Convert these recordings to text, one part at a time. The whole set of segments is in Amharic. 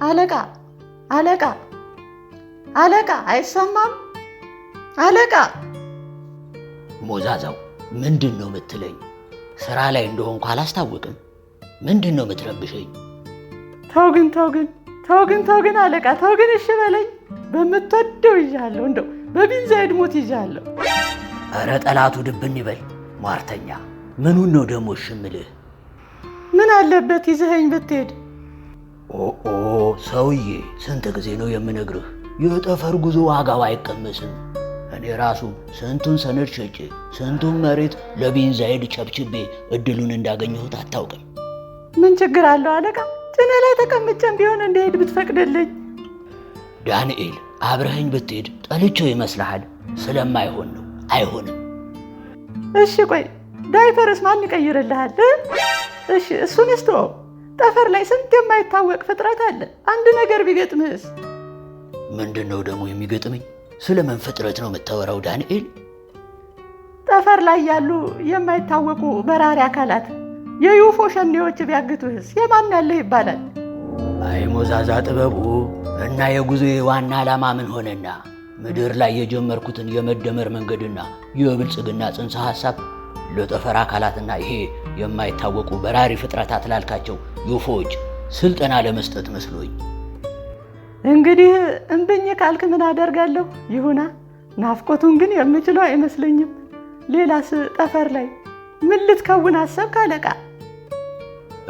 አለቃ አለቃ አለቃ አይሰማም? አለቃ ሞዛዛው ምንድነው የምትለኝ? ስራ ላይ እንደሆንኩ አላስታውቅም። ምንድነው የምትረብሸኝ? ተው ግን አለቃ ተው ግን እሺ በለኝ። በምትወደው ይዣለሁ፣ እንደው በቢንዛይድ ሞት ይዣለሁ። ኧረ ጠላቱ ድብን ይበል ሟርተኛ። ምኑን ነው ደግሞ እሺ የምልህ? ምን አለበት ይዘኸኝ ብትሄድ? ኦ ሰውዬ፣ ስንት ጊዜ ነው የምነግርህ? የጠፈር ጉዞ ዋጋው አይቀመስም። እኔ ራሱ ስንቱን ሰነድ ሸጬ ስንቱን መሬት ለቢንዛይድ ቸብችቤ እድሉን እንዳገኘሁት አታውቅም። ምን ችግር አለው አለቃ? ጭኔ ላይ ተቀምጬም ቢሆን እንድሄድ ብትፈቅድልኝ። ዳንኤል፣ አብረኸኝ ብትሄድ ጠልቼው ይመስልሃል? ስለማይሆን ነው። አይሆንም። እሺ ቆይ ዳይፐርስ ማን ይቀይርልሃል? እሺ እሱን ስተው። ጠፈር ላይ ስንት የማይታወቅ ፍጥረት አለ። አንድ ነገር ቢገጥምህስ? ምንድነው ደግሞ የሚገጥመኝ? ስለምን ፍጥረት ነው የምታወራው ዳንኤል? ጠፈር ላይ ያሉ የማይታወቁ በራሪ አካላት የዩፎ ሸኔዎች ቢያግቱህስ የማን ያለህ ይባላል? አይ ሞዛዛ ጥበቡ እና የጉዞዬ ዋና ዓላማ ምን ሆነና ምድር ላይ የጀመርኩትን የመደመር መንገድና የብልጽግና ጽንሰ ሐሳብ ለጠፈር አካላትና ይሄ የማይታወቁ በራሪ ፍጥረታት ላልካቸው ዩፎዎች ስልጠና ለመስጠት መስሎኝ። እንግዲህ እምብኝ ካልክ ምን አደርጋለሁ? ይሁና። ናፍቆቱን ግን የምችለው አይመስለኝም። ሌላስ ጠፈር ላይ ምን ልትከውን አሰብክ አለቃ?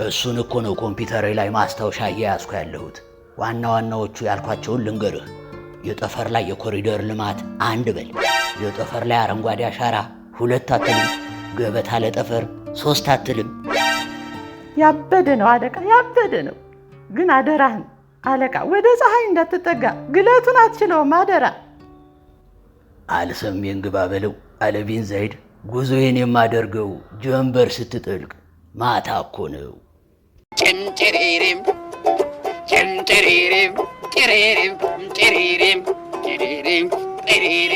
እሱን እኮ ነው ኮምፒውተሬ ላይ ማስታወሻ እየያዝኩ ያለሁት። ዋና ዋናዎቹ ያልኳቸውን ልንገርህ። የጠፈር ላይ የኮሪደር ልማት 1 በል። የጠፈር ላይ አረንጓዴ አሻራ 2 አትልም። ገበታ ለጠፈር 3 አትልም። ያበደ ነው አለቃ፣ ያበደ ነው። ግን አደራህን አለቃ ወደ ፀሐይ እንዳትጠጋ፣ ግለቱን አትችለውም። አደራ። አልሰሜን ግባ በለው አለ ቢንዛይድ። ጉዞዬን የማደርገው ጀንበር ስትጠልቅ ማታ እኮ ነው። ጭንጭሪሪም ጭንጭሪሪም ጭሪሪም ጭሪሪም ጭሪሪም ጭሪሪም